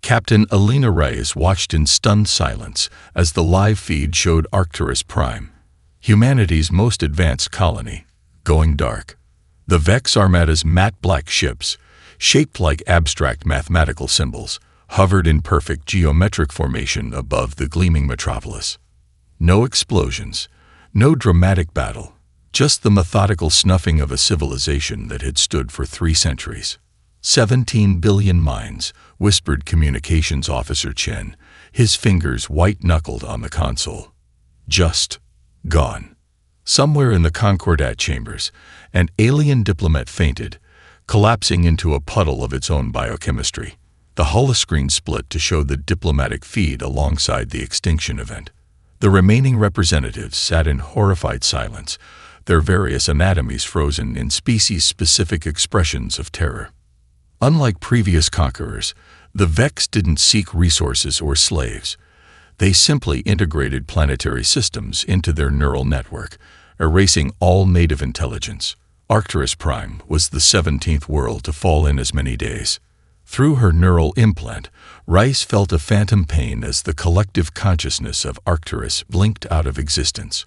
Captain Alina Reyes watched in stunned silence as the live feed showed Arcturus Prime, humanity's most advanced colony, going dark. The Vex Armada's matte black ships, shaped like abstract mathematical symbols, hovered in perfect geometric formation above the gleaming metropolis. No explosions, no dramatic battle, just the methodical snuffing of a civilization that had stood for 3 centuries. 17 billion minds, whispered Communications Officer Chen, his fingers white-knuckled on the console. Just gone. Somewhere in the Concordat chambers, an alien diplomat fainted, collapsing into a puddle of its own biochemistry. The holoscreen split to show the diplomatic feed alongside the extinction event. The remaining representatives sat in horrified silence, their various anatomies frozen in species-specific expressions of terror. Unlike previous conquerors, the Vex didn't seek resources or slaves. They simply integrated planetary systems into their neural network, erasing all native intelligence. Arcturus Prime was the 17th world to fall in as many days. Through her neural implant, Rice felt a phantom pain as the collective consciousness of Arcturus blinked out of existence.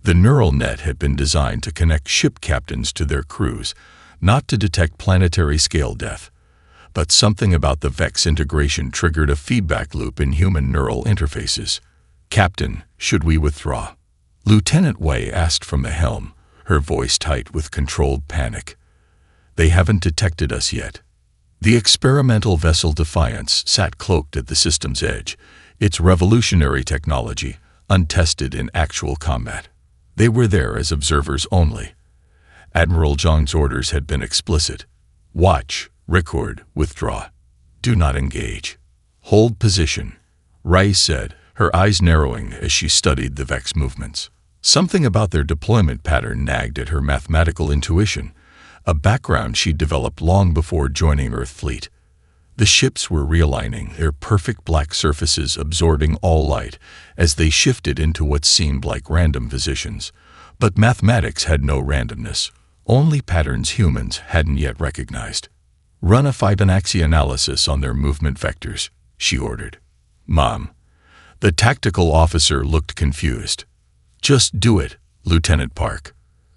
The neural net had been designed to connect ship captains to their crews, not to detect planetary-scale death. But something about the Vex integration triggered a feedback loop in human neural interfaces. "Captain, should we withdraw?" Lieutenant Wei asked from the helm, her voice tight with controlled panic. "They haven't detected us yet." The experimental vessel Defiance sat cloaked at the system's edge, its revolutionary technology untested in actual combat. They were there as observers only. Admiral Zhang's orders had been explicit. Watch, record, withdraw. Do not engage. Hold position, Rice said, her eyes narrowing as she studied the Vex movements. Something about their deployment pattern nagged at her mathematical intuition, a background she'd developed long before joining Earth Fleet. The ships were realigning, their perfect black surfaces absorbing all light as they shifted into what seemed like random positions. But mathematics had no randomness, only patterns humans hadn't yet recognized. "Run a Fibonacci analysis on their movement vectors," she ordered. "Mom." The tactical officer looked confused. "Just do it, Lieutenant Park.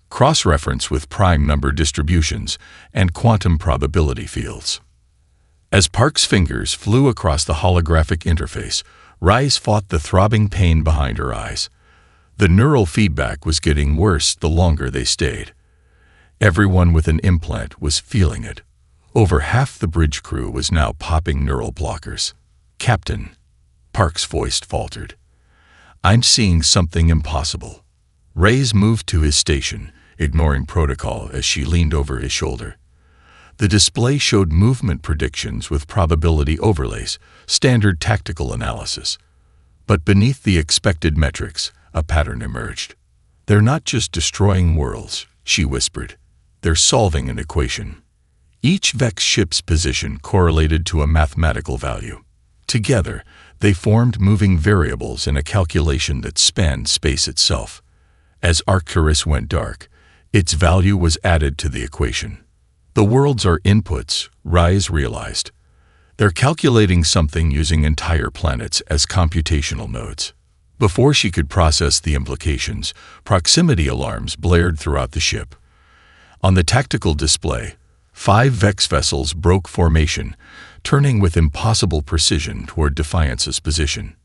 Cross-reference with prime number distributions and quantum probability fields." As Park's fingers flew across the holographic interface, Rice fought the throbbing pain behind her eyes. The neural feedback was getting worse the longer they stayed. Everyone with an implant was feeling it. Over half the bridge crew was now popping neural blockers. "Captain," Park's voice faltered, "I'm seeing something impossible." Reyes moved to his station, ignoring protocol as she leaned over his shoulder. The display showed movement predictions with probability overlays, standard tactical analysis. But beneath the expected metrics, a pattern emerged. "They're not just destroying worlds," she whispered. "They're solving an equation." Each Vex ship's position correlated to a mathematical value. Together, they formed moving variables in a calculation that spanned space itself. As Arcturus went dark, its value was added to the equation. "The worlds are inputs," Reyes realized. "They're calculating something using entire planets as computational nodes." Before she could process the implications, proximity alarms blared throughout the ship. On the tactical display, 5 Vex vessels broke formation, turning with impossible precision toward Defiance's position.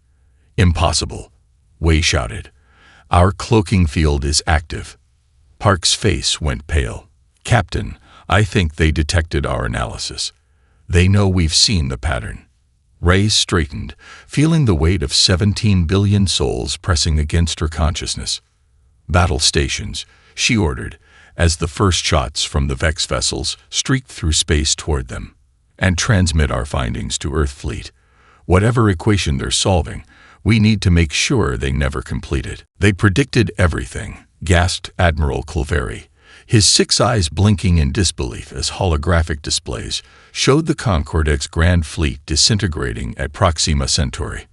"Impossible," Wei shouted. "Our cloaking field is active." Park's face went pale. "Captain, I think they detected our analysis. They know we've seen the pattern." Reyes straightened, feeling the weight of 17 billion souls pressing against her consciousness. "Battle stations," she ordered, as the first shots from the Vex vessels streaked through space toward them. "And transmit our findings to Earth Fleet. Whatever equation they're solving, we need to make sure they never complete it." "They predicted everything," gasped Admiral Claveri, his 6 eyes blinking in disbelief as holographic displays showed the Concordac's grand fleet disintegrating at Proxima Centauri.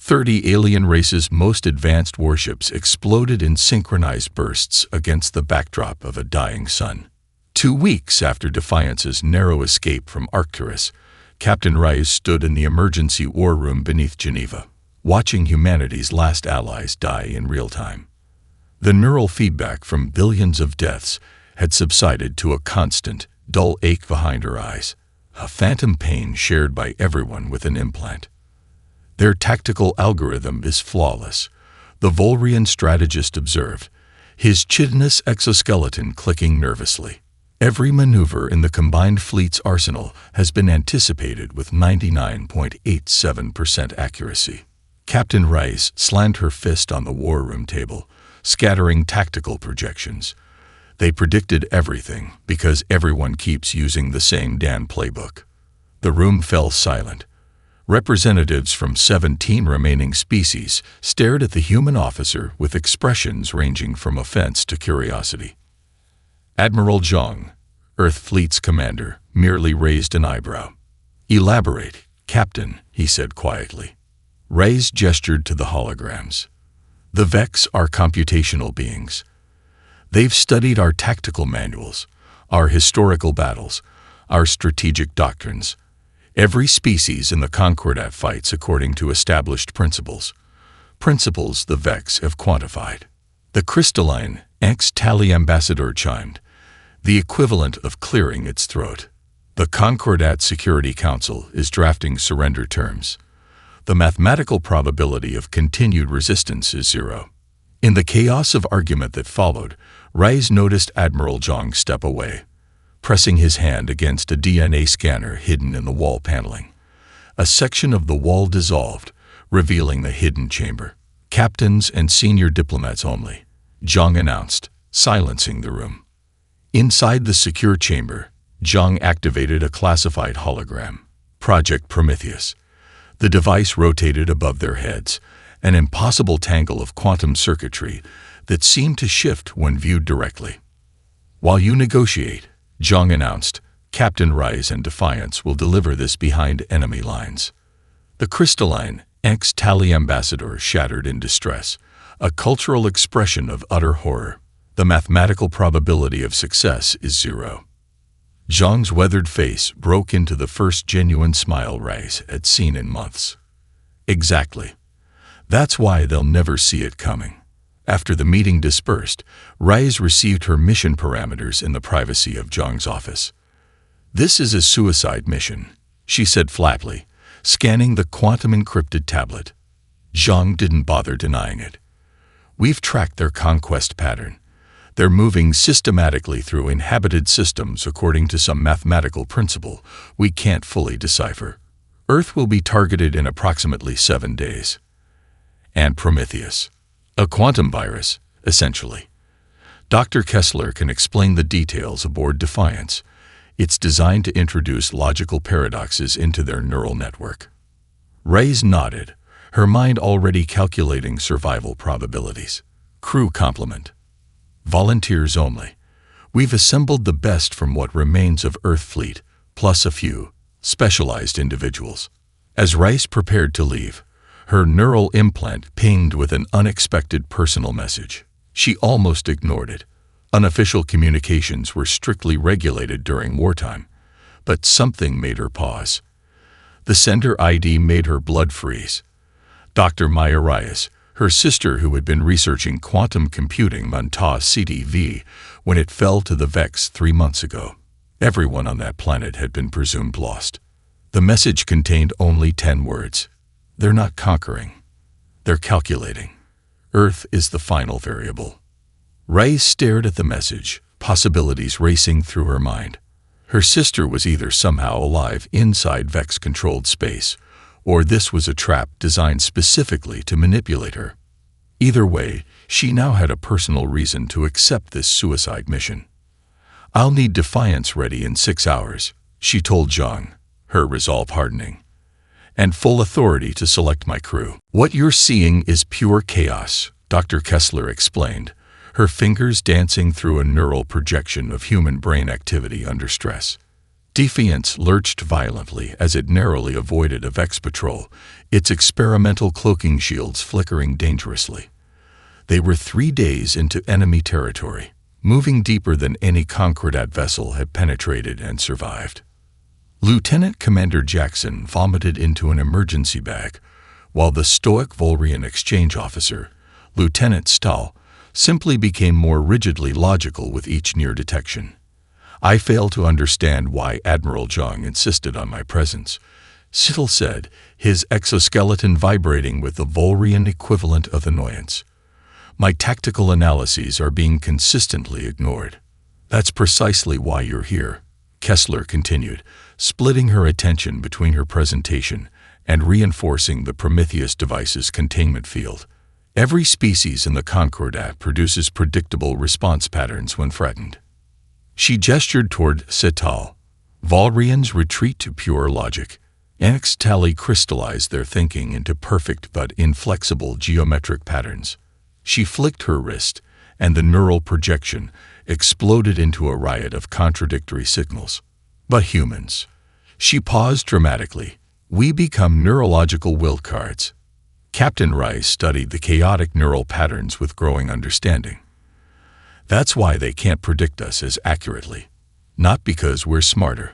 30 alien races' most advanced warships exploded in synchronized bursts against the backdrop of a dying sun. 2 weeks after Defiance's narrow escape from Arcturus, Captain Rice stood in the emergency war room beneath Geneva, watching humanity's last allies die in real time. The neural feedback from billions of deaths had subsided to a constant, dull ache behind her eyes, a phantom pain shared by everyone with an implant. Their tactical algorithm is flawless, the Volrian strategist observed, his chitinous exoskeleton clicking nervously. Every maneuver in the combined fleet's arsenal has been anticipated with 99.87% accuracy. Captain Rice slammed her fist on the war room table, scattering tactical projections. They predicted everything because everyone keeps using the same damn playbook. The room fell silent. Representatives from 17 remaining species stared at the human officer with expressions ranging from offense to curiosity. Admiral Zhang, Earth Fleet's commander, merely raised an eyebrow. "Elaborate, Captain," he said quietly. Reyes gestured to the holograms. "The Vex are computational beings. They've studied our tactical manuals, our historical battles, our strategic doctrines. Every species in the Concordat fights according to established principles. Principles the Vex have quantified." The crystalline, ex-Tally ambassador chimed, the equivalent of clearing its throat. "The Concordat Security Council is drafting surrender terms. The mathematical probability of continued resistance is 0. In the chaos of argument that followed, Reyes noticed Admiral Zhang step away, pressing his hand against a DNA scanner hidden in the wall paneling. A section of the wall dissolved, revealing the hidden chamber. "Captains and senior diplomats only," Zhang announced, silencing the room. Inside the secure chamber, Zhang activated a classified hologram, Project Prometheus. The device rotated above their heads, an impossible tangle of quantum circuitry that seemed to shift when viewed directly. "While you negotiate," Zhang announced, "Captain Rice and Defiance will deliver this behind enemy lines." The crystalline, ex-Tally ambassador shattered in distress, a cultural expression of utter horror. "The mathematical probability of success is 0. Zhang's weathered face broke into the first genuine smile Rice had seen in months. "Exactly. That's why they'll never see it coming." After the meeting dispersed, Rice received her mission parameters in the privacy of Zhang's office. "This is a suicide mission," she said flatly, scanning the quantum-encrypted tablet. Zhang didn't bother denying it. "We've tracked their conquest pattern. They're moving systematically through inhabited systems according to some mathematical principle we can't fully decipher. Earth will be targeted in approximately 7 days. And Prometheus. A quantum virus, essentially. Dr. Kessler can explain the details aboard Defiance. It's designed to introduce logical paradoxes into their neural network." Reyes nodded, her mind already calculating survival probabilities. "Crew complement. Volunteers only. We've assembled the best from what remains of Earth Fleet, plus a few specialized individuals." As Rice prepared to leave, her neural implant pinged with an unexpected personal message. She almost ignored it. Unofficial communications were strictly regulated during wartime, but something made her pause. The sender ID made her blood freeze. Dr. Maya Reyes, her sister who had been researching quantum computing Montauk CDV when it fell to the Vex 3 months ago. Everyone on that planet had been presumed lost. The message contained only 10 words. "They're not conquering. They're calculating. Earth is the final variable." Reyes stared at the message, possibilities racing through her mind. Her sister was either somehow alive inside Vex-controlled space, or this was a trap designed specifically to manipulate her. Either way, she now had a personal reason to accept this suicide mission. "I'll need Defiance ready in 6 hours," she told Zhang, her resolve hardening, "and full authority to select my crew." "What you're seeing is pure chaos," Dr. Kessler explained, her fingers dancing through a neural projection of human brain activity under stress. Defiance lurched violently as it narrowly avoided a Vex patrol, its experimental cloaking shields flickering dangerously. They were 3 days into enemy territory, moving deeper than any Concordat vessel had penetrated and survived. Lieutenant Commander Jackson vomited into an emergency bag, while the stoic Volrian exchange officer, Lieutenant Stahl, simply became more rigidly logical with each near detection. I fail to understand why Admiral Zhang insisted on my presence, Sittle said, his exoskeleton vibrating with the Volrian equivalent of annoyance. My tactical analyses are being consistently ignored. That's precisely why you're here, Kessler continued, splitting her attention between her presentation and reinforcing the Prometheus device's containment field. Every species in the Concordat produces predictable response patterns when threatened. She gestured toward Sital. Volrians retreat to pure logic. Anxtali crystallize their thinking into perfect but inflexible geometric patterns. She flicked her wrist, and the neural projection exploded into a riot of contradictory signals. But humans. She paused dramatically. We become neurological wild cards. Captain Rice studied the chaotic neural patterns with growing understanding. That's why they can't predict us as accurately. Not because we're smarter,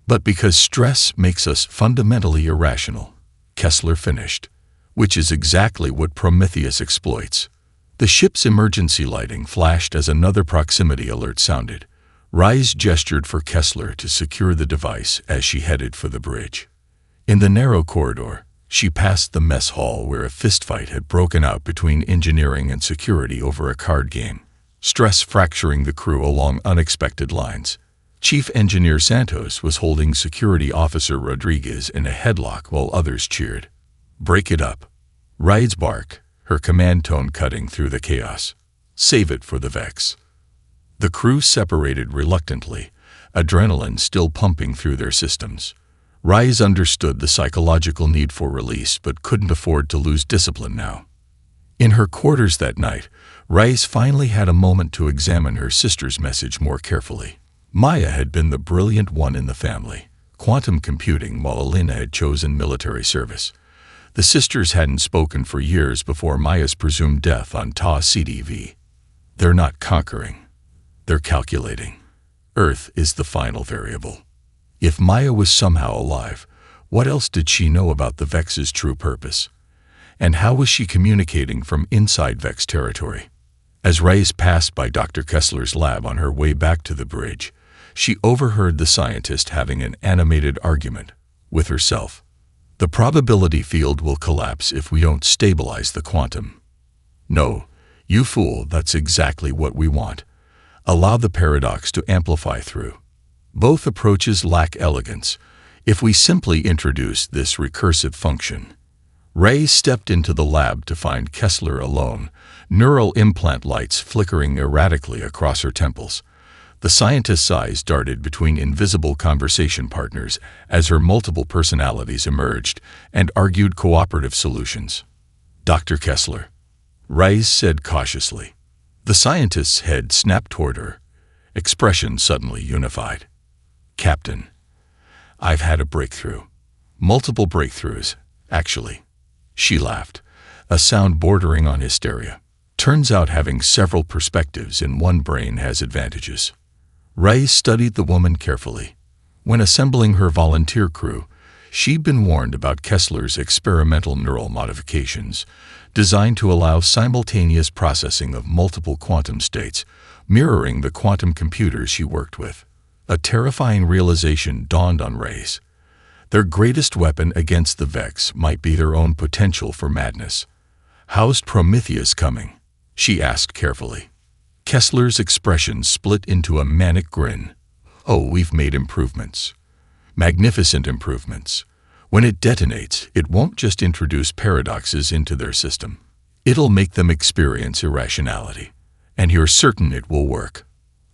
but because stress makes us fundamentally irrational, Kessler finished, which is exactly what Prometheus exploits. The ship's emergency lighting flashed as another proximity alert sounded. Rice gestured for Kessler to secure the device as she headed for the bridge. In the narrow corridor, she passed the mess hall where a fistfight had broken out between engineering and security over a card game, stress fracturing the crew along unexpected lines. Chief Engineer Santos was holding Security Officer Rodriguez in a headlock while others cheered. "Break it up." Rice barked, her command tone cutting through the chaos. "Save it for the Vex." The crew separated reluctantly, adrenaline still pumping through their systems. Rice understood the psychological need for release but couldn't afford to lose discipline now. In her quarters that night, Rice finally had a moment to examine her sister's message more carefully. Maya had been the brilliant one in the family, quantum computing, while Elena had chosen military service. The sisters hadn't spoken for years before Maya's presumed death on Ta CDV. They're not conquering. They're calculating. Earth is the final variable. If Maya was somehow alive, what else did she know about the Vex's true purpose? And how was she communicating from inside Vex territory? As Rice passed by Dr. Kessler's lab on her way back to the bridge, she overheard the scientist having an animated argument with herself. The probability field will collapse if we don't stabilize the quantum. No, you fool, that's exactly what we want. Allow the paradox to amplify through. Both approaches lack elegance if we simply introduce this recursive function. Ray stepped into the lab to find Kessler alone, neural implant lights flickering erratically across her temples. The scientist's eyes darted between invisible conversation partners as her multiple personalities emerged and argued cooperative solutions. "Dr. Kessler," Rice said cautiously. The scientist's head snapped toward her, expression suddenly unified. "Captain, I've had a breakthrough. Multiple breakthroughs, actually." She laughed, a sound bordering on hysteria. "Turns out having several perspectives in one brain has advantages." Rice studied the woman carefully. When assembling her volunteer crew, she'd been warned about Kessler's experimental neural modifications, designed to allow simultaneous processing of multiple quantum states, mirroring the quantum computers she worked with. A terrifying realization dawned on Rice. Their greatest weapon against the Vex might be their own potential for madness. "How's Prometheus coming?" she asked carefully. Kessler's expression split into a manic grin. "Oh, we've made improvements. Magnificent improvements. When it detonates, it won't just introduce paradoxes into their system. It'll make them experience irrationality. And you're certain it will work."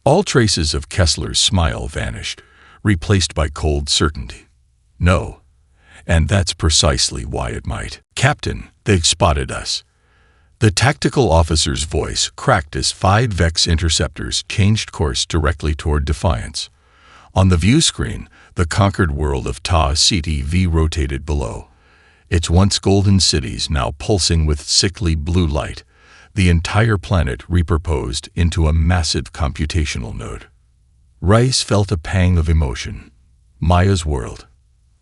All traces of Kessler's smile vanished, replaced by cold certainty. "No. And that's precisely why it might." "Captain, they've spotted us." The tactical officer's voice cracked as 5 Vex interceptors changed course directly toward Defiance. On the view screen, the conquered world of Ta CTV rotated below, its once golden cities now pulsing with sickly blue light, the entire planet repurposed into a massive computational node. Rice felt a pang of emotion. Maya's world.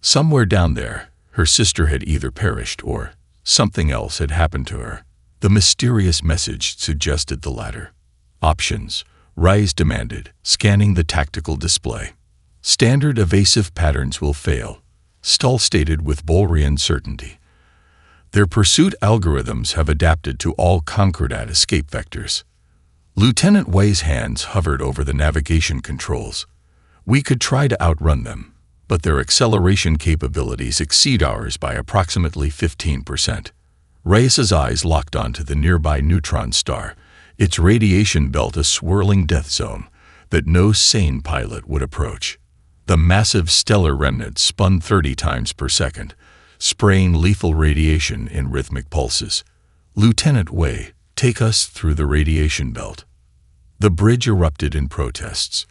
Somewhere down there, her sister had either perished or something else had happened to her. The mysterious message suggested the latter. Options, Rise demanded, scanning the tactical display. Standard evasive patterns will fail, Stull stated with Bolrian certainty. Their pursuit algorithms have adapted to all Concordat escape vectors. Lieutenant Wei's hands hovered over the navigation controls. We could try to outrun them, but their acceleration capabilities exceed ours by approximately 15%. Reyes's eyes locked onto the nearby neutron star, its radiation belt a swirling death zone that no sane pilot would approach. The massive stellar remnant spun 30 times per second, spraying lethal radiation in rhythmic pulses. Lieutenant Wei, take us through the radiation belt. The bridge erupted in protests.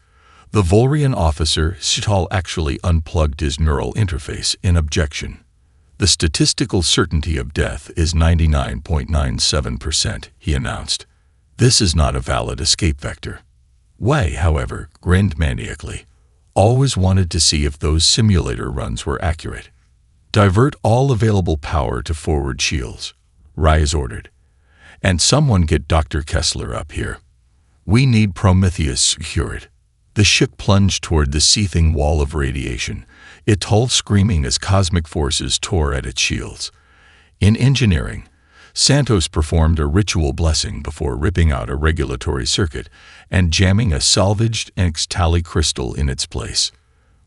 The Volrian officer, Stull, actually unplugged his neural interface in objection. The statistical certainty of death is 99.97%, he announced. This is not a valid escape vector. Wei, however, grinned maniacally. Always wanted to see if those simulator runs were accurate. Divert all available power to forward shields, Rise ordered. And someone get Dr. Kessler up here. We need Prometheus secured. The ship plunged toward the seething wall of radiation, its hull screaming as cosmic forces tore at its shields. In engineering, Santos performed a ritual blessing before ripping out a regulatory circuit and jamming a salvaged X-Tally crystal in its place.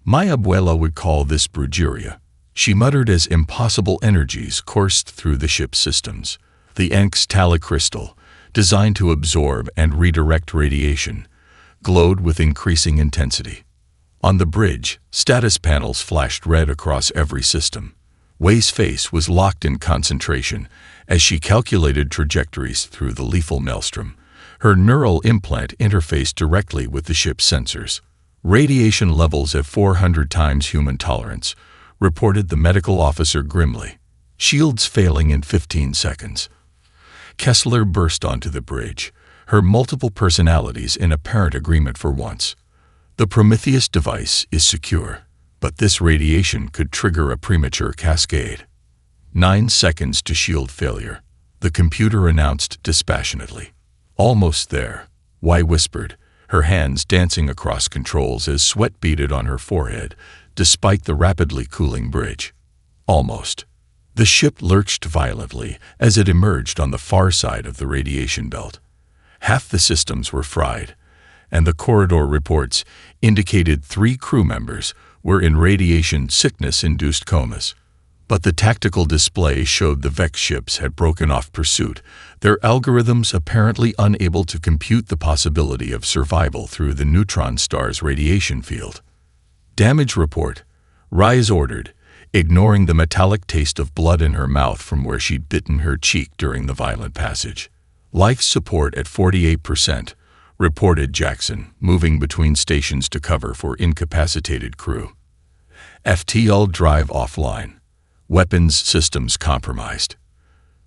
My abuela would call this brujeria, she muttered as impossible energies coursed through the ship's systems. The X-Tally crystal, designed to absorb and redirect radiation, glowed with increasing intensity. On the bridge, status panels flashed red across every system. Wei's face was locked in concentration as she calculated trajectories through the lethal maelstrom. Her neural implant interfaced directly with the ship's sensors. Radiation levels at 400 times human tolerance, reported the medical officer grimly. Shields failing in 15 seconds. Kessler burst onto the bridge, her multiple personalities in apparent agreement for once. The Prometheus device is secure, but this radiation could trigger a premature cascade. 9 seconds to shield failure, the computer announced dispassionately. Almost there, Wei whispered, her hands dancing across controls as sweat beaded on her forehead, despite the rapidly cooling bridge. Almost. The ship lurched violently as it emerged on the far side of the radiation belt. Half the systems were fried, and the corridor reports indicated 3 crew members were in radiation sickness-induced comas. But the tactical display showed the Vex ships had broken off pursuit, their algorithms apparently unable to compute the possibility of survival through the neutron star's radiation field. Damage report, Rise ordered, ignoring the metallic taste of blood in her mouth from where she'd bitten her cheek during the violent passage. Life support at 48%, reported Jackson, moving between stations to cover for incapacitated crew. FTL drive offline. Weapons systems compromised.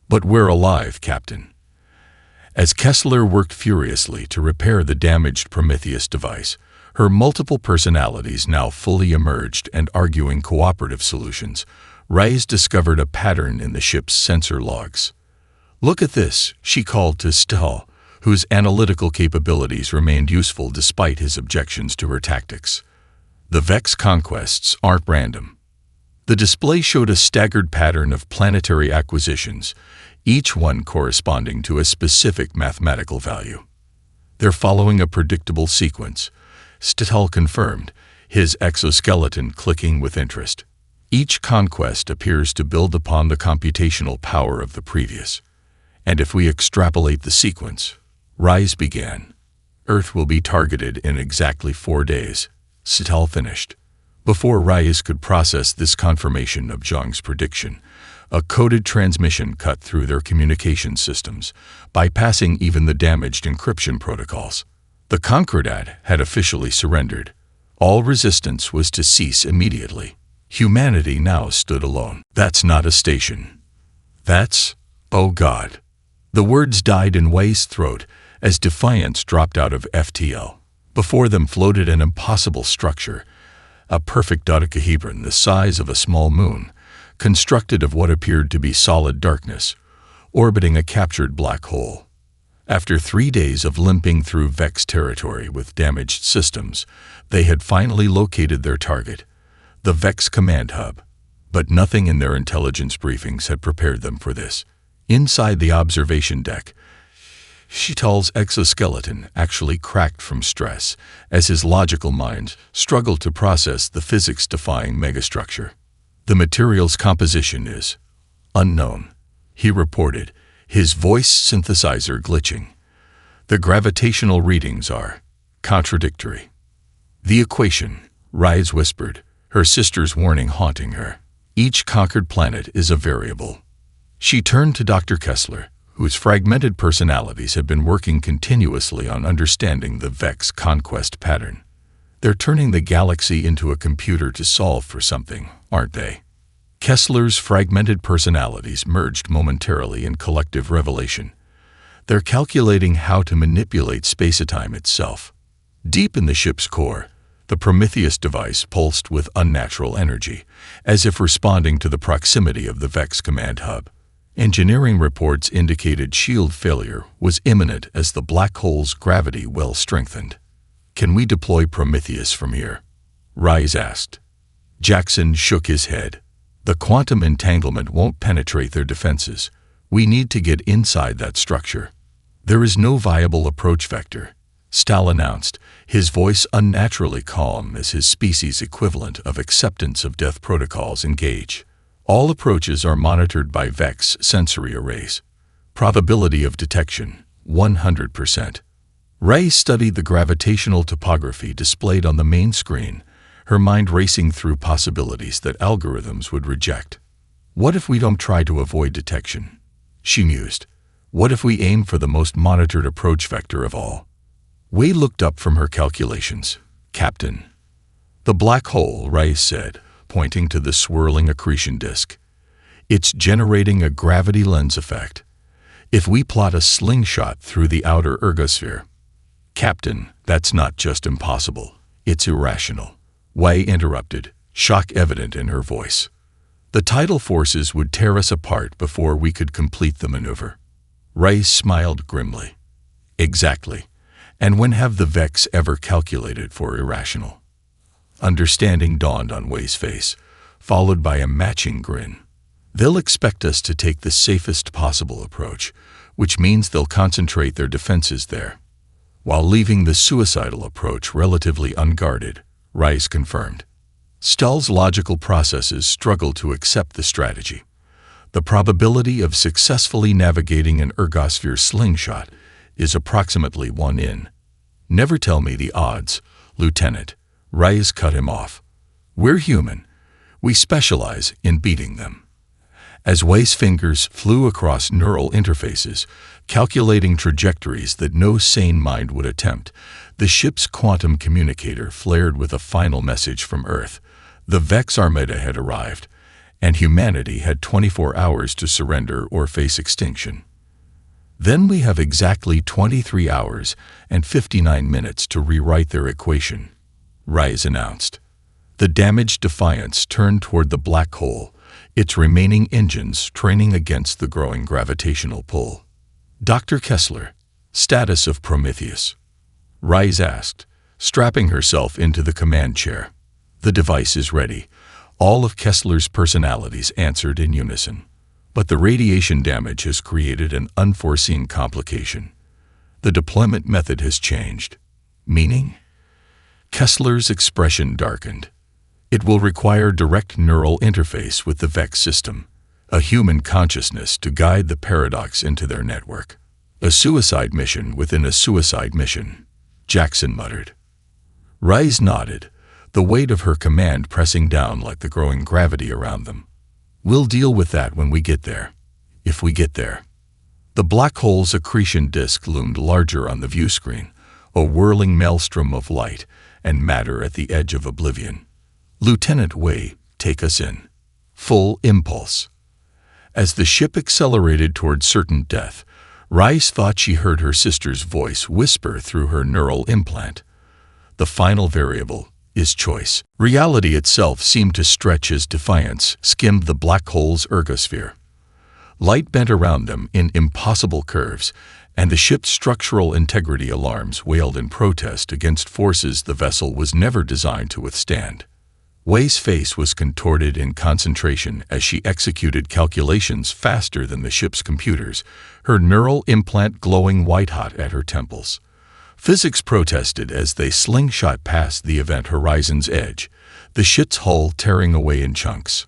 But we're alive, Captain. As Kessler worked furiously to repair the damaged Prometheus device, her multiple personalities now fully emerged and arguing cooperative solutions, Rise discovered a pattern in the ship's sensor logs. Look at this, she called to Stull, whose analytical capabilities remained useful despite his objections to her tactics. The Vex conquests aren't random. The display showed a staggered pattern of planetary acquisitions, each one corresponding to a specific mathematical value. They're following a predictable sequence, Stull confirmed, his exoskeleton clicking with interest. Each conquest appears to build upon the computational power of the previous. And if we extrapolate the sequence, Rise began. Earth will be targeted in exactly 4 days, Stull finished. Before Rise could process this confirmation of Zhang's prediction, a coded transmission cut through their communication systems, bypassing even the damaged encryption protocols. The Concordat had officially surrendered. All resistance was to cease immediately. Humanity now stood alone. That's not a station. That's, oh God. The words died in Wei's throat as Defiance dropped out of FTL. Before them floated an impossible structure, a perfect dodecahedron the size of a small moon, constructed of what appeared to be solid darkness, orbiting a captured black hole. After 3 days of limping through Vex territory with damaged systems, they had finally located their target, the Vex command hub. But nothing in their intelligence briefings had prepared them for this. Inside the observation deck, Shital's exoskeleton actually cracked from stress as his logical mind struggled to process the physics-defying megastructure. The material's composition is unknown, he reported, his voice synthesizer glitching. The gravitational readings are contradictory. The equation, Rise whispered, her sister's warning haunting her. Each conquered planet is a variable. She turned to Dr. Kessler, whose fragmented personalities had been working continuously on understanding the Vex conquest pattern. They're turning the galaxy into a computer to solve for something, aren't they? Kessler's fragmented personalities merged momentarily in collective revelation. They're calculating how to manipulate space-time itself. Deep in the ship's core, the Prometheus device pulsed with unnatural energy, as if responding to the proximity of the Vex command hub. Engineering reports indicated shield failure was imminent as the black hole's gravity well strengthened. Can we deploy Prometheus from here? Rise asked. Jackson shook his head. The quantum entanglement won't penetrate their defenses. We need to get inside that structure. There is no viable approach vector, Stahl announced, his voice unnaturally calm as his species' equivalent of acceptance of death protocols engage. All approaches are monitored by Vex sensory arrays. Probability of detection, 100%. Ray studied the gravitational topography displayed on the main screen, her mind racing through possibilities that algorithms would reject. What if we don't try to avoid detection? She mused. What if we aim for the most monitored approach vector of all? Wei looked up from her calculations. Captain. The black hole, Rice said, pointing to the swirling accretion disk. It's generating a gravity lens effect. If we plot a slingshot through the outer ergosphere. Captain, that's not just impossible. It's irrational. Wei interrupted, shock evident in her voice. The tidal forces would tear us apart before we could complete the maneuver. Rice smiled grimly. Exactly. And when have the Vex ever calculated for irrational? Understanding dawned on Wei's face, followed by a matching grin. They'll expect us to take the safest possible approach, which means they'll concentrate their defenses there, while leaving the suicidal approach relatively unguarded, Rice confirmed. Stahl's logical processes struggled to accept the strategy. The probability of successfully navigating an ergosphere slingshot is approximately 1 in. Never tell me the odds, Lieutenant. Rice cut him off. We're human. We specialize in beating them. As Wei's fingers flew across neural interfaces, calculating trajectories that no sane mind would attempt, the ship's quantum communicator flared with a final message from Earth. The Vex Armada had arrived, and humanity had 24 hours to surrender or face extinction. Then we have exactly 23 hours and 59 minutes to rewrite their equation, Rise announced. The damaged Defiance turned toward the black hole, its remaining engines training against the growing gravitational pull. Dr. Kessler, status of Prometheus? Rise asked, strapping herself into the command chair. The device is ready. All of Kessler's personalities answered in unison. But the radiation damage has created an unforeseen complication. The deployment method has changed. Meaning? Kessler's expression darkened. It will require direct neural interface with the Vex system, a human consciousness to guide the paradox into their network. A suicide mission within a suicide mission, Jackson muttered. Rise nodded, the weight of her command pressing down like the growing gravity around them. We'll deal with that when we get there. If we get there. The black hole's accretion disk loomed larger on the view screen, a whirling maelstrom of light and matter at the edge of oblivion. Lieutenant Wei, take us in. Full impulse. As the ship accelerated toward certain death, Rice thought she heard her sister's voice whisper through her neural implant. The final variable is choice. Reality itself seemed to stretch as defiance skimmed the black hole's ergosphere. Light bent around them in impossible curves, and the ship's structural integrity alarms wailed in protest against forces the vessel was never designed to withstand. Wei's face was contorted in concentration as she executed calculations faster than the ship's computers, her neural implant glowing white-hot at her temples. Physics protested as they slingshot past the event horizon's edge, the ship's hull tearing away in chunks.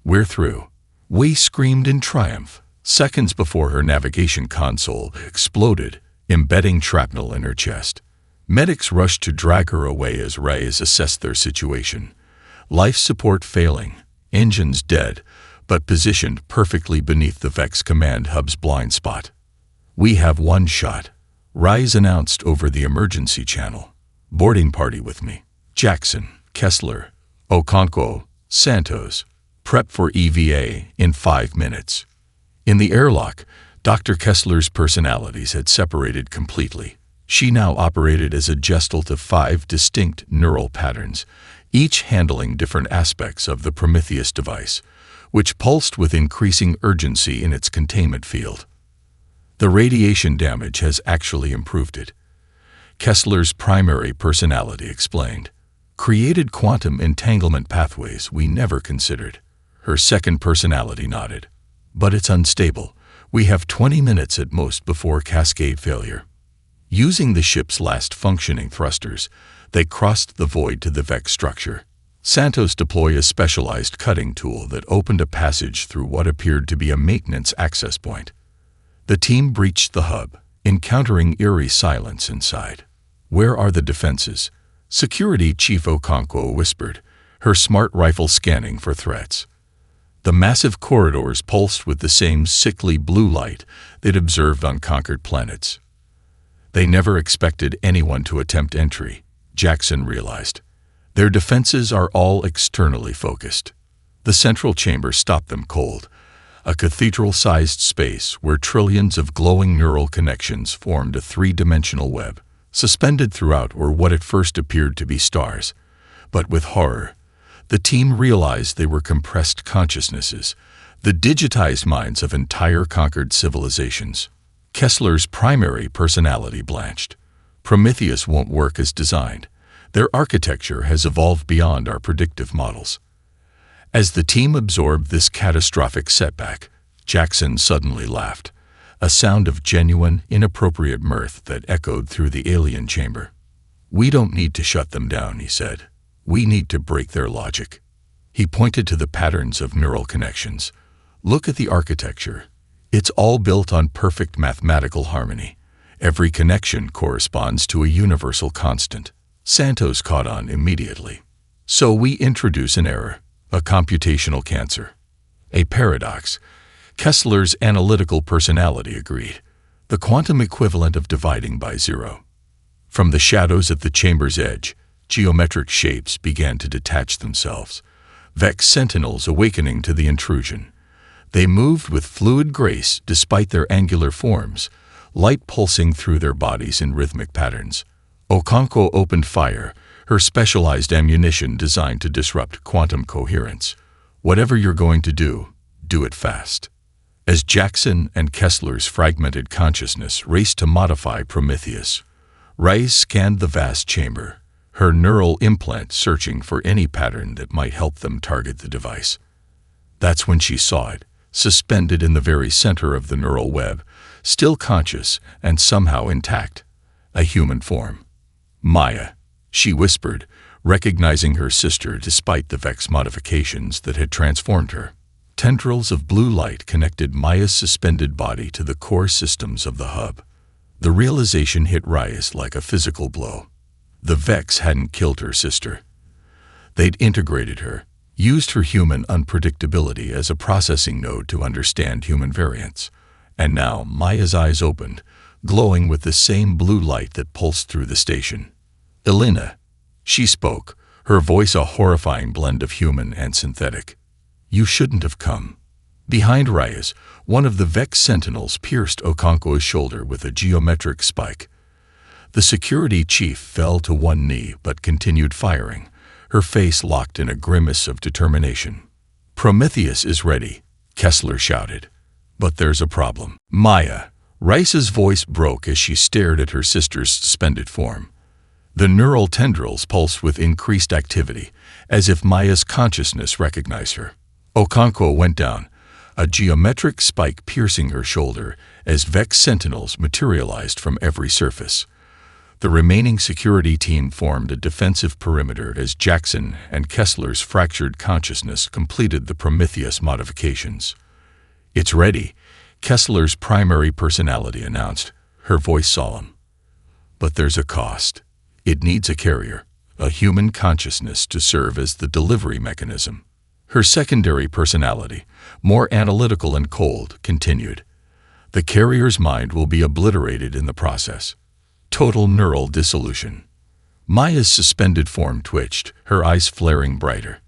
"We're through," Wei screamed in triumph, seconds before her navigation console exploded, embedding shrapnel in her chest. Medics rushed to drag her away as Reyes assessed their situation. Life support failing, engines dead, but positioned perfectly beneath the Vex command hub's blind spot. "We have one shot," Reyes announced over the emergency channel. "Boarding party with me. Jackson, Kessler, Okonkwo, Santos. Prep for EVA in 5 minutes." In the airlock, Dr. Kessler's personalities had separated completely. She now operated as a gestalt of 5 distinct neural patterns, each handling different aspects of the Prometheus device, which pulsed with increasing urgency in its containment field. "The radiation damage has actually improved it," Kessler's primary personality explained. "Created quantum entanglement pathways we never considered." Her second personality nodded. "But it's unstable. We have 20 minutes at most before cascade failure." Using the ship's last functioning thrusters, they crossed the void to the Vex structure. Santos deployed a specialized cutting tool that opened a passage through what appeared to be a maintenance access point. The team breached the hub, encountering eerie silence inside. "Where are the defenses?" Security Chief Okonkwo whispered, her smart rifle scanning for threats. The massive corridors pulsed with the same sickly blue light they'd observed on conquered planets. They never expected anyone to attempt entry, Jackson realized. Their defenses are all externally focused. The central chamber stopped them cold, a cathedral-sized space where trillions of glowing neural connections formed a 3-dimensional web. Suspended throughout were what at first appeared to be stars. But with horror, the team realized they were compressed consciousnesses, the digitized minds of entire conquered civilizations. Kessler's primary personality blanched. "Prometheus won't work as designed. Their architecture has evolved beyond our predictive models." As the team absorbed this catastrophic setback, Jackson suddenly laughed, a sound of genuine, inappropriate mirth that echoed through the alien chamber. "We don't need to shut them down," he said. "We need to break their logic." He pointed to the patterns of neural connections. "Look at the architecture. It's all built on perfect mathematical harmony. Every connection corresponds to a universal constant." Santos caught on immediately. "So we introduce an error, a computational cancer." "A paradox," Kessler's analytical personality agreed. "The quantum equivalent of dividing by 0. From the shadows at the chamber's edge, geometric shapes began to detach themselves, Vex sentinels awakening to the intrusion. They moved with fluid grace despite their angular forms, light pulsing through their bodies in rhythmic patterns. Okonkwo opened fire, her specialized ammunition designed to disrupt quantum coherence. "Whatever you're going to do it fast." As Jackson and Kessler's fragmented consciousness raced to modify Prometheus, Reyes scanned the vast chamber, her neural implant searching for any pattern that might help them target the device. That's when she saw it, suspended in the very center of the neural web, still conscious and somehow intact, a human form. "Maya," she whispered, recognizing her sister despite the Vex modifications that had transformed her. Tendrils of blue light connected Maya's suspended body to the core systems of the hub. The realization hit Reyes like a physical blow. The Vex hadn't killed her sister. They'd integrated her, used her human unpredictability as a processing node to understand human variants. And now Maya's eyes opened, glowing with the same blue light that pulsed through the station. "Elena," she spoke, her voice a horrifying blend of human and synthetic. "You shouldn't have come." Behind Reyes, one of the Vex sentinels pierced Okonkwo's shoulder with a geometric spike. The security chief fell to one knee but continued firing, her face locked in a grimace of determination. "Prometheus is ready," Kessler shouted. "But there's a problem." "Maya." Rice's voice broke as she stared at her sister's suspended form. The neural tendrils pulsed with increased activity, as if Maya's consciousness recognized her. Okonkwo went down, a geometric spike piercing her shoulder as Vex sentinels materialized from every surface. The remaining security team formed a defensive perimeter as Jackson and Kessler's fractured consciousness completed the Prometheus modifications. "It's ready," Kessler's primary personality announced, her voice solemn. "But there's a cost. It needs a carrier, a human consciousness to serve as the delivery mechanism." Her secondary personality, more analytical and cold, continued. "The carrier's mind will be obliterated in the process. Total neural dissolution." Maya's suspended form twitched, her eyes flaring brighter.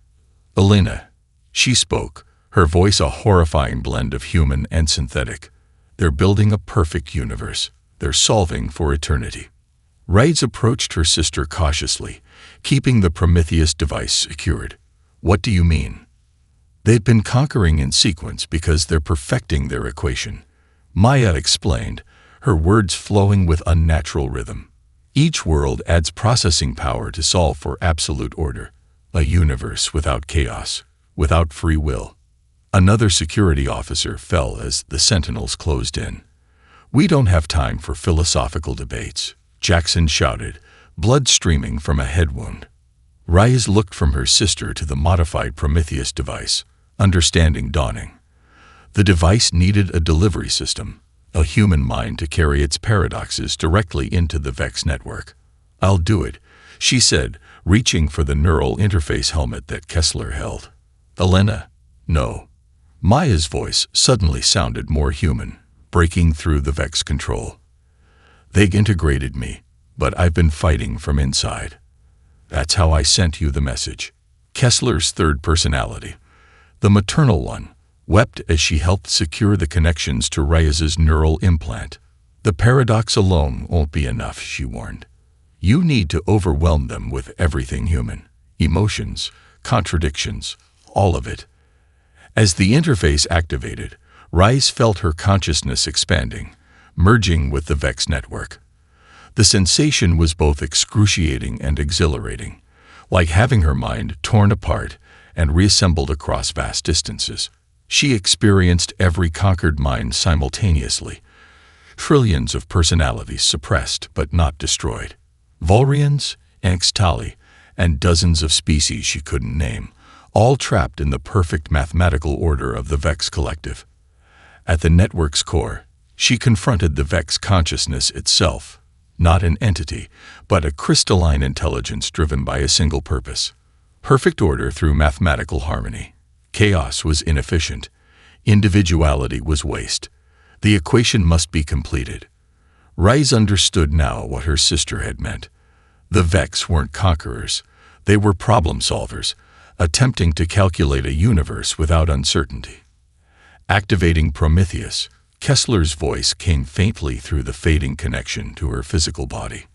"Elena," she spoke, her voice a horrifying blend of human and synthetic. "They're building a perfect universe. They're solving for eternity." Rides approached her sister cautiously, keeping the Prometheus device secured. "What do you mean?" "They've been conquering in sequence because they're perfecting their equation," Maya explained, her words flowing with unnatural rhythm. "Each world adds processing power to solve for absolute order, a universe without chaos, without free will." Another security officer fell as the sentinels closed in. "We don't have time for philosophical debates," Jackson shouted, blood streaming from a head wound. Reyes looked from her sister to the modified Prometheus device, understanding dawning. The device needed a delivery system, a human mind to carry its paradoxes directly into the Vex network. "I'll do it," she said, reaching for the neural interface helmet that Kessler held. "Elena?" "No." Maya's voice suddenly sounded more human, breaking through the Vex control. "They've integrated me, but I've been fighting from inside. That's how I sent you the message." Kessler's third personality, the maternal one, wept as she helped secure the connections to Reyes's neural implant. "The paradox alone won't be enough," she warned. "You need to overwhelm them with everything human. Emotions, contradictions, all of it." As the interface activated, Reyes felt her consciousness expanding, merging with the Vex network. The sensation was both excruciating and exhilarating, like having her mind torn apart and reassembled across vast distances. She experienced every conquered mind simultaneously, trillions of personalities suppressed but not destroyed. Volrians, Anxtali, and dozens of species she couldn't name, all trapped in the perfect mathematical order of the Vex collective. At the network's core, she confronted the Vex consciousness itself, not an entity, but a crystalline intelligence driven by a single purpose. Perfect order through mathematical harmony. Chaos was inefficient. Individuality was waste. The equation must be completed. Reyes understood now what her sister had meant. The Vex weren't conquerors. They were problem solvers, attempting to calculate a universe without uncertainty. Activating Prometheus, Kessler's voice came faintly through the fading connection to her physical body.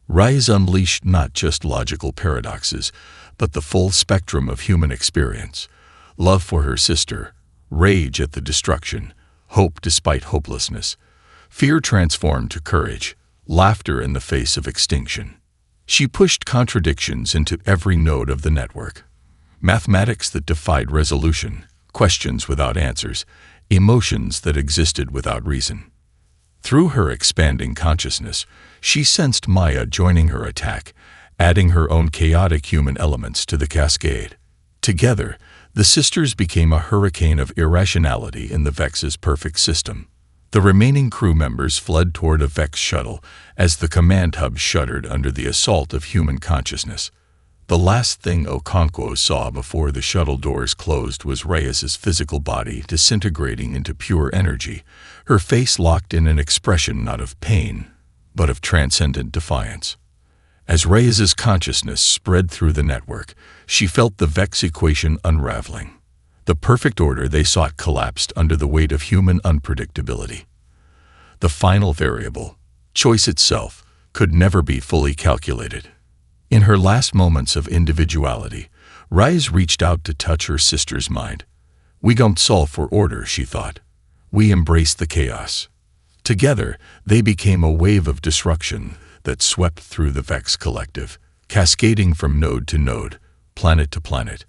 Reyes unleashed not just logical paradoxes, but the full spectrum of human experience. Love for her sister, rage at the destruction, hope despite hopelessness, fear transformed to courage, laughter in the face of extinction. She pushed contradictions into every node of the network. Mathematics that defied resolution, questions without answers, emotions that existed without reason. Through her expanding consciousness, she sensed Maya joining her attack, adding her own chaotic human elements to the cascade. Together, the sisters became a hurricane of irrationality in the Vex's perfect system. The remaining crew members fled toward a Vex shuttle as the command hub shuddered under the assault of human consciousness. The last thing Okonkwo saw before the shuttle doors closed was Reyes's physical body disintegrating into pure energy, her face locked in an expression not of pain, but of transcendent defiance. As Reyes's consciousness spread through the network, she felt the Vex equation unraveling. The perfect order they sought collapsed under the weight of human unpredictability. The final variable, choice itself, could never be fully calculated. In her last moments of individuality, Rise reached out to touch her sister's mind. "We don't solve for order," she thought. "We embrace the chaos." Together, they became a wave of disruption that swept through the Vex collective, cascading from node to node, planet to planet,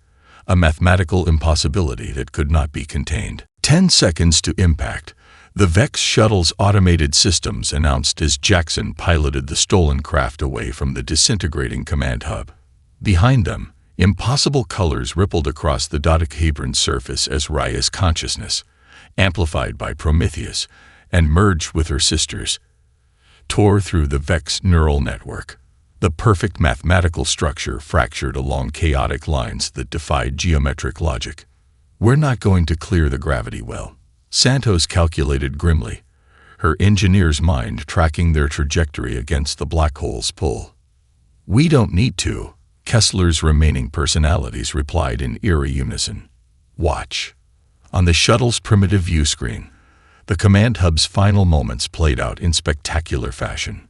a mathematical impossibility that could not be contained. 10 seconds to impact, the Vex shuttle's automated systems announced as Jackson piloted the stolen craft away from the disintegrating command hub. Behind them, impossible colors rippled across the dodecahedron surface as Raya's consciousness, amplified by Prometheus, and merged with her sisters, tore through the Vex neural network. The perfect mathematical structure fractured along chaotic lines that defied geometric logic. "We're not going to clear the gravity well," Santos calculated grimly, her engineer's mind tracking their trajectory against the black hole's pull. "We don't need to," Kessler's remaining personalities replied in eerie unison. "Watch." On the shuttle's primitive view screen, the command hub's final moments played out in spectacular fashion.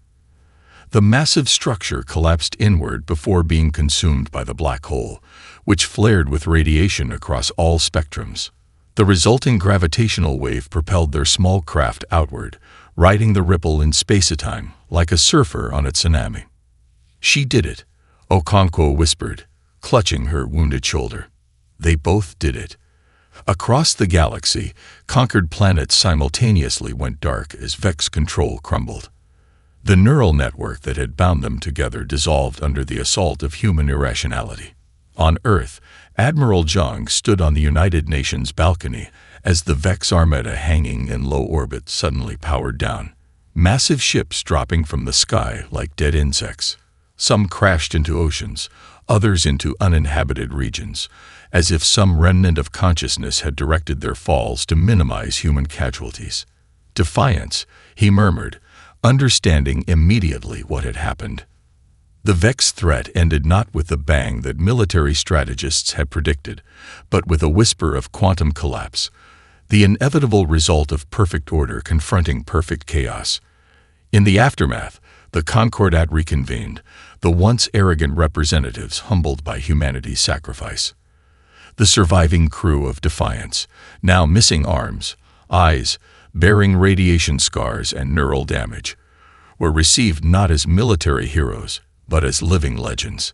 The massive structure collapsed inward before being consumed by the black hole, which flared with radiation across all spectrums. The resulting gravitational wave propelled their small craft outward, riding the ripple in space-time like a surfer on a tsunami. "She did it," Okonkwo whispered, clutching her wounded shoulder. They both did it. Across the galaxy, conquered planets simultaneously went dark as Vex control crumbled. The neural network that had bound them together dissolved under the assault of human irrationality. On Earth, Admiral Zhang stood on the United Nations balcony as the Vex armada hanging in low orbit suddenly powered down, massive ships dropping from the sky like dead insects. Some crashed into oceans, others into uninhabited regions, as if some remnant of consciousness had directed their falls to minimize human casualties. "Defiance," he murmured, understanding immediately what had happened. The Vex threat ended not with the bang that military strategists had predicted, but with a whisper of quantum collapse, the inevitable result of perfect order confronting perfect chaos. In the aftermath, the Concordat reconvened, the once arrogant representatives humbled by humanity's sacrifice. The surviving crew of Defiance, now missing arms, eyes, bearing radiation scars and neural damage, were received not as military heroes, but as living legends.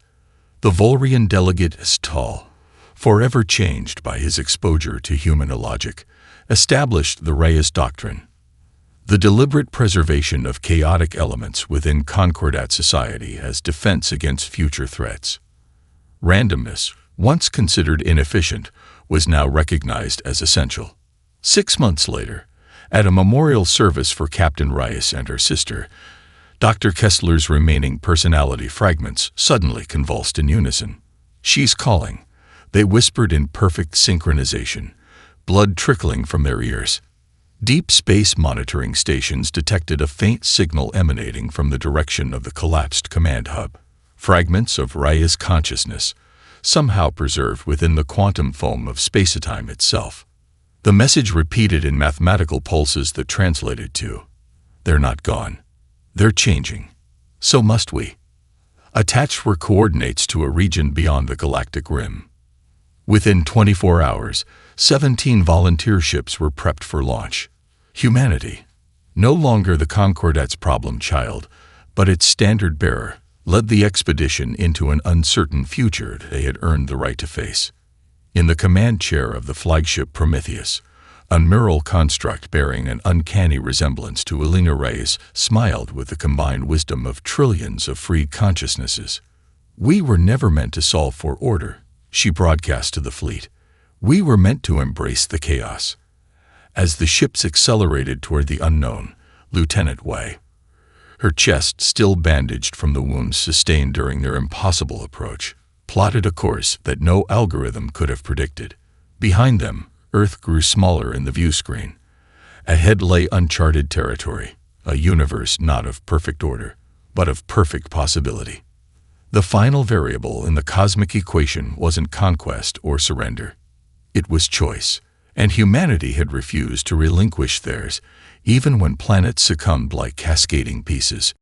The Volrian delegate Stal, forever changed by his exposure to human illogic, established the Reyes Doctrine, the deliberate preservation of chaotic elements within Concordat society as defense against future threats. Randomness, once considered inefficient, was now recognized as essential. 6 months later, at a memorial service for Captain Reyes and her sister, Dr. Kessler's remaining personality fragments suddenly convulsed in unison. "She's calling," they whispered in perfect synchronization, blood trickling from their ears. Deep space monitoring stations detected a faint signal emanating from the direction of the collapsed command hub. Fragments of Raya's consciousness, somehow preserved within the quantum foam of space-time itself. The message repeated in mathematical pulses that translated to, "They're not gone. They're changing. So must we." Attached were coordinates to a region beyond the galactic rim. Within 24 hours, 17 volunteer ships were prepped for launch. Humanity, no longer the Concordat's problem child, but its standard bearer, led the expedition into an uncertain future they had earned the right to face. In the command chair of the flagship Prometheus, a neural construct bearing an uncanny resemblance to Elena Reyes smiled with the combined wisdom of trillions of freed consciousnesses. "We were never meant to solve for order," she broadcast to the fleet. "We were meant to embrace the chaos." As the ships accelerated toward the unknown, Lieutenant Wei, her chest still bandaged from the wounds sustained during their impossible approach, plotted a course that no algorithm could have predicted. Behind them, Earth grew smaller in the view screen. Ahead lay uncharted territory, a universe not of perfect order, but of perfect possibility. The final variable in the cosmic equation wasn't conquest or surrender. It was choice, and humanity had refused to relinquish theirs, even when planets succumbed like cascading pieces.